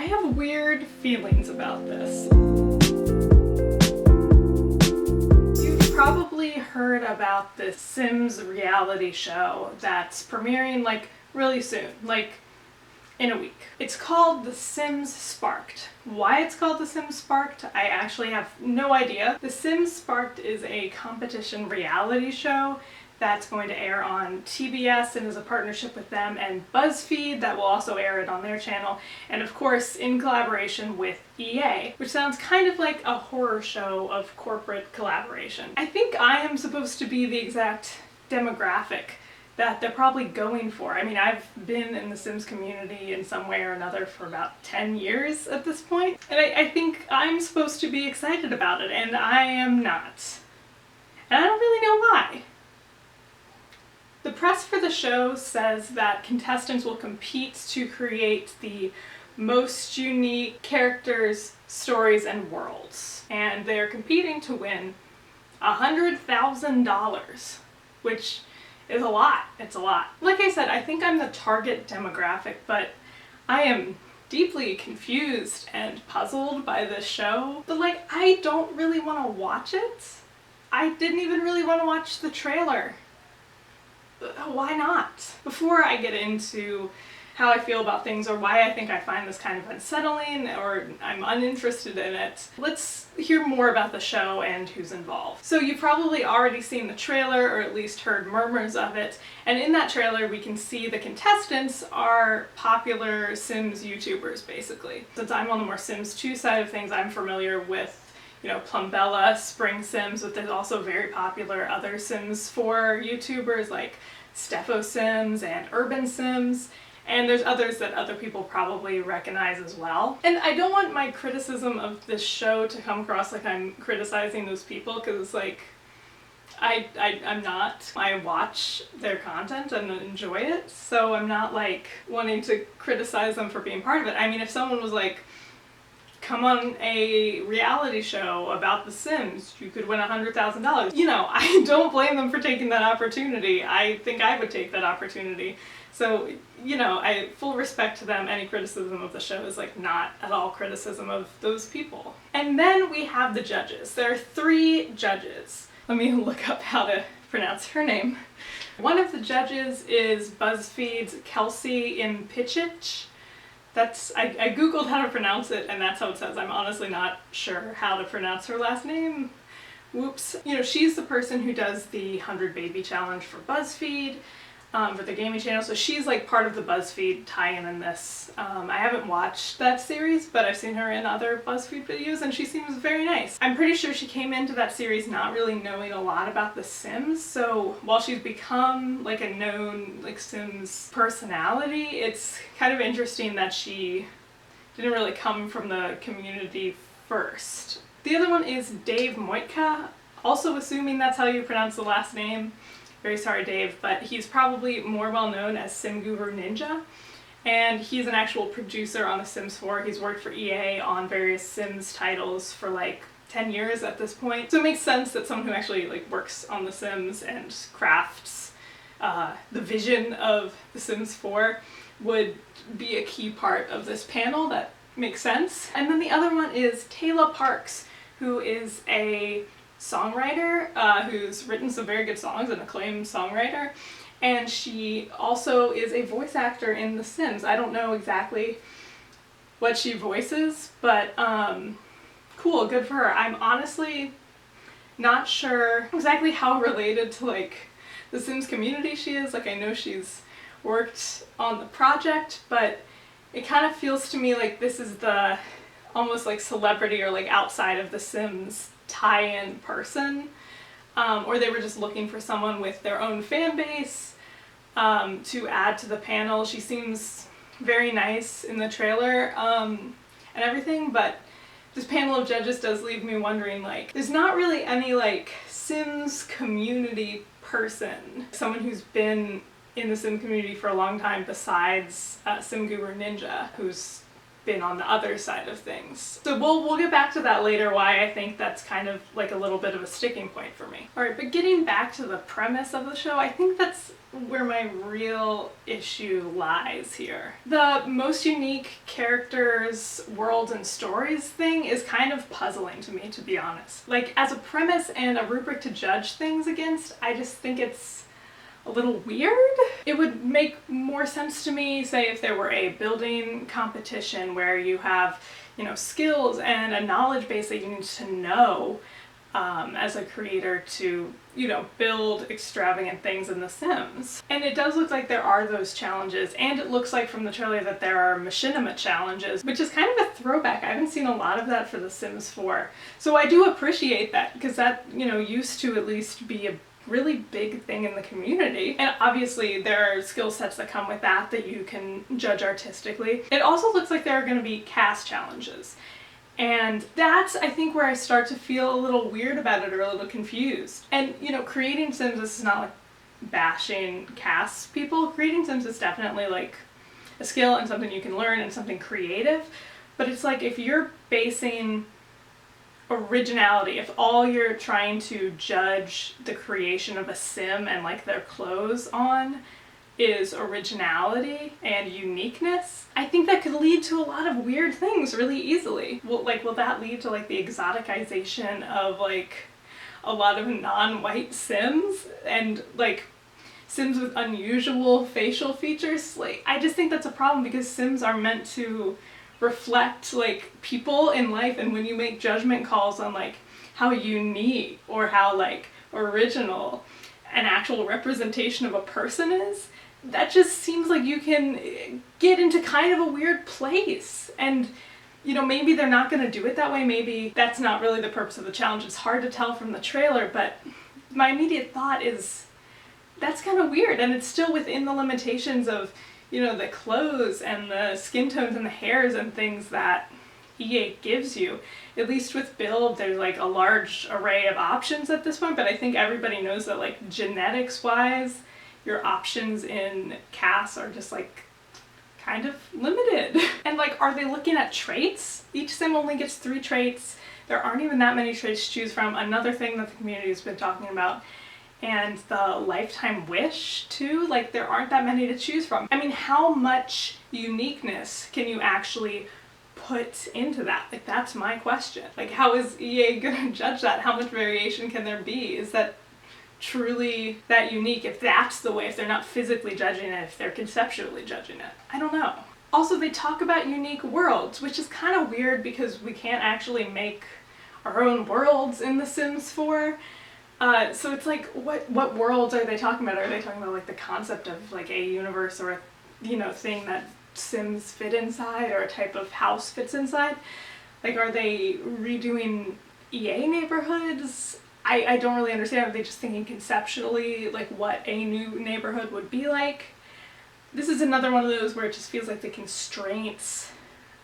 have weird feelings about this. You've probably heard about this Sims reality show that's premiering like really soon, like in a week. It's called The Sims Sparked. Why it's called The Sims Sparked, I actually have no idea. The Sims Sparked is a competition reality show that's going to air on TBS and is a partnership with them and BuzzFeed that will also air it on their channel, and of course in collaboration with EA, which sounds kind of like a horror show of corporate collaboration. I think I am supposed to be the exact demographic that they're probably going for. I mean, I've been in the Sims community in some way or another for about 10 years at this point, and I think I'm supposed to be excited about it, and I am not. And I don't really know why. The press for the show says that contestants will compete to create the most unique characters, stories, and worlds. And they're competing to win $100,000, which is a lot. It's a lot. Like I said, I think I'm the target demographic, but I am deeply confused and puzzled by this show. But like, I don't really want to watch it. I didn't even really want to watch the trailer. Why not? Before I get into how I feel about things or why I think I find this kind of unsettling or I'm uninterested in it, let's hear more about the show and who's involved. So you've probably already seen the trailer or at least heard murmurs of it, and in that trailer we can see the contestants are popular Sims YouTubers basically. Since I'm on the more Sims 2 side of things, I'm familiar with Plumbella, Spring Sims, but there's also very popular other Sims 4 YouTubers like Steffo Sims and Urban Sims, and there's others that other people probably recognize as well. And I don't want my criticism of this show to come across like I'm criticizing those people, because it's like, I'm not. I watch their content and enjoy it, so I'm not like wanting to criticize them for being part of it. I mean, if someone was like, come on a reality show about The Sims, you could win $100,000. I don't blame them for taking that opportunity. I think I would take that opportunity. So, I full respect to them. Any criticism of the show is like not at all criticism of those people. And then we have the judges. There are 3 judges. Let me look up how to pronounce her name. One of the judges is BuzzFeed's Kelsey Impichich. I googled how to pronounce it and that's how it says. I'm honestly not sure how to pronounce her last name. Whoops. She's the person who does the 100 Baby Challenge for BuzzFeed, for the gaming channel, so she's like part of the BuzzFeed tie-in in this. I haven't watched that series, but I've seen her in other BuzzFeed videos and she seems very nice. I'm pretty sure she came into that series not really knowing a lot about The Sims, so while she's become like a known like Sims personality, it's kind of interesting that she didn't really come from the community first. The other one is Dave Moitka, also assuming that's how you pronounce the last name. Very sorry, Dave, but he's probably more well known as Sim Guru Ninja, and he's an actual producer on The Sims 4. He's worked for EA on various Sims titles for like 10 years at this point. So it makes sense that someone who actually like works on The Sims and crafts the vision of The Sims 4 would be a key part of this panel. That makes sense. And then the other one is Taylor Parks, who is a songwriter who's written some very good songs, an acclaimed songwriter, and she also is a voice actor in The Sims. I don't know exactly what she voices, but cool, good for her. I'm honestly not sure exactly how related to like the Sims community she is. Like, I know she's worked on the project, but it kind of feels to me like this is the almost like celebrity or like outside of The Sims tie-in person, or they were just looking for someone with their own fan base to add to the panel. She seems very nice in the trailer and everything, but this panel of judges does leave me wondering, like, there's not really any like Sims community person, someone who's been in the Sim community for a long time besides Sim Guru Ninja, who's been on the other side of things. So we'll get back to that later, why I think that's kind of like a little bit of a sticking point for me. Alright, but getting back to the premise of the show, I think that's where my real issue lies here. The most unique characters, worlds, and stories thing is kind of puzzling to me, to be honest. Like, as a premise and a rubric to judge things against, I just think it's a little weird. It would make more sense to me, say, if there were a building competition where you have, you know, skills and a knowledge base that you need to know as a creator to, you know, build extravagant things in The Sims. And it does look like there are those challenges, and it looks like from the trailer that there are machinima challenges, which is kind of a throwback. I haven't seen a lot of that for The Sims 4. So I do appreciate that, because that, you know, used to at least be a really big thing in the community. And obviously there are skill sets that come with that that you can judge artistically. It also looks like there are going to be cast challenges. And that's, I think, where I start to feel a little weird about it, or a little confused. And, you know, creating Sims, this is not like bashing cast people. Creating Sims is definitely like a skill and something you can learn and something creative. But it's like, if you're basing originality, if all you're trying to judge the creation of a sim and like their clothes on is originality and uniqueness, I think that could lead to a lot of weird things really easily. Will that lead to like the exoticization of like a lot of non-white Sims and like Sims with unusual facial features? Like, I just think that's a problem, because Sims are meant to reflect like people in life, and when you make judgment calls on like how unique or how like original an actual representation of a person is, that just seems like you can get into kind of a weird place. And, you know, maybe they're not going to do it that way. Maybe that's not really the purpose of the challenge. It's hard to tell from the trailer, but my immediate thought is that's kind of weird, and it's still within the limitations of, you know, the clothes and the skin tones and the hairs and things that EA gives you. At least with build, there's like a large array of options at this point, but I think everybody knows that like genetics wise, your options in cast are just like kind of limited. And like, are they looking at traits? Each sim only gets 3 traits. There aren't even that many traits to choose from. Another thing that the community has been talking about. And the lifetime wish too, like there aren't that many to choose from. I mean, how much uniqueness can you actually put into that? Like, that's my question. Like, how is EA gonna judge that? How much variation can there be? Is that truly that unique, if that's the way, if they're not physically judging it, if they're conceptually judging it? I don't know. Also, they talk about unique worlds, which is kind of weird because we can't actually make our own worlds in The Sims 4. So it's like, what worlds are they talking about? Are they talking about like the concept of like a universe or a, you know, thing that Sims fit inside, or a type of house fits inside? Like, are they redoing EA neighborhoods? I don't really understand. Are they just thinking conceptually like what a new neighborhood would be like? This is another one of those where it just feels like the constraints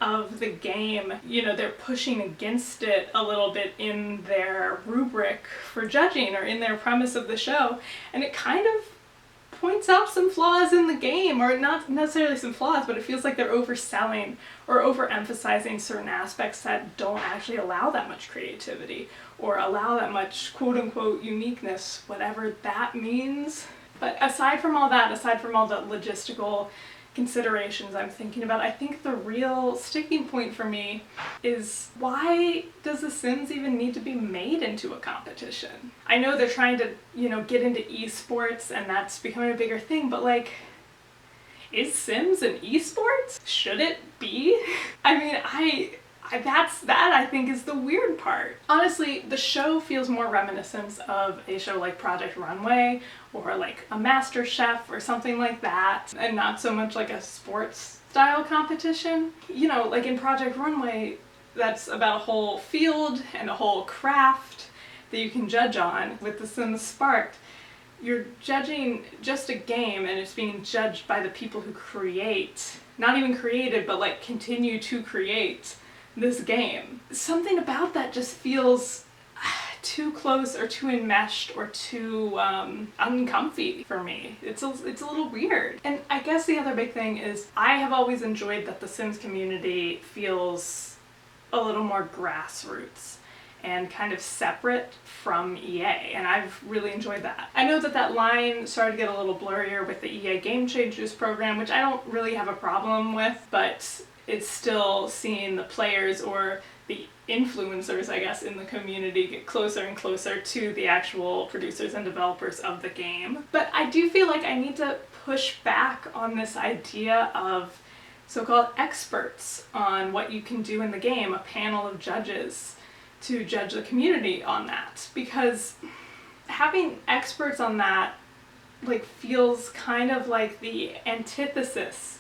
of the game, you know, they're pushing against it a little bit in their rubric for judging, or in their premise of the show, and it kind of points out some flaws in the game, or not necessarily some flaws, but it feels like they're overselling or overemphasizing certain aspects that don't actually allow that much creativity or allow that much quote-unquote uniqueness, whatever that means. But aside from all that, aside from all the logistical considerations I'm thinking about, I think the real sticking point for me is, why does The Sims even need to be made into a competition? I know they're trying to, you know, get into esports and that's becoming a bigger thing, but like, is Sims an esports? Should it be? I mean, that I think is the weird part. Honestly, the show feels more reminiscent of a show like Project Runway or like a Master Chef or something like that, and not so much like a sports style competition. You know, like in Project Runway, that's about a whole field and a whole craft that you can judge on. With The Sims Sparked, you're judging just a game, and it's being judged by the people who create, not even created, but like continue to create this game. Something about that just feels too close or too enmeshed or too uncomfy for me. It's a little weird. And I guess the other big thing is I have always enjoyed that the Sims community feels a little more grassroots and kind of separate from EA, and I've really enjoyed that. I know that that line started to get a little blurrier with the EA Game Changers program, which I don't really have a problem with, but it's still seeing the players or the influencers, I guess, in the community get closer and closer to the actual producers and developers of the game. But I do feel like I need to push back on this idea of so-called experts on what you can do in the game, a panel of judges to judge the community on that, because having experts on that like feels kind of like the antithesis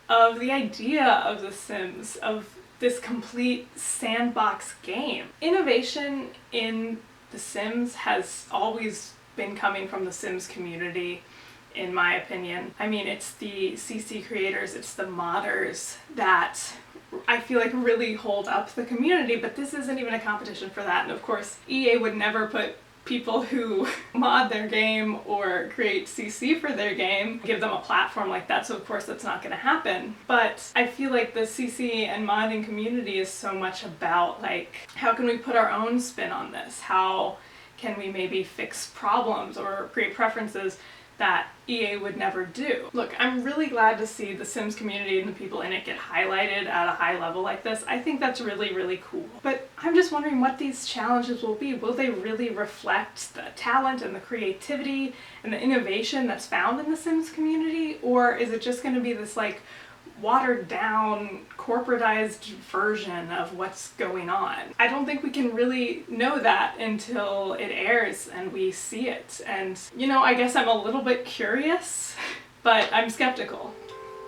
of the idea of The Sims, of this complete sandbox game. Innovation in The Sims has always been coming from the Sims community, in my opinion. I mean, it's the CC creators, it's the modders that I feel like really hold up the community, but this isn't even a competition for that. And of course, EA would never put people who mod their game or create CC for their game, give them a platform like that, so of course that's not going to happen. But I feel like the CC and modding community is so much about like, how can we put our own spin on this? How can we maybe fix problems or create preferences that EA would never do? Look, I'm really glad to see the Sims community and the people in it get highlighted at a high level like this. I think that's really, really cool. But I'm just wondering what these challenges will be. Will they really reflect the talent and the creativity and the innovation that's found in the Sims community? Or is it just going to be this like watered down, corporatized version of what's going on? I don't think we can really know that until it airs and we see it. And, you know, I guess I'm a little bit curious, but I'm skeptical.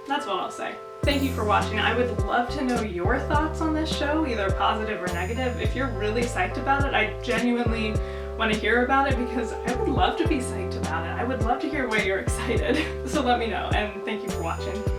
That's what I'll say. Thank you for watching. I would love to know your thoughts on this show, either positive or negative. If you're really psyched about it, I genuinely want to hear about it because I would love to be psyched about it. I would love to hear why you're excited. So let me know, and thank you for watching.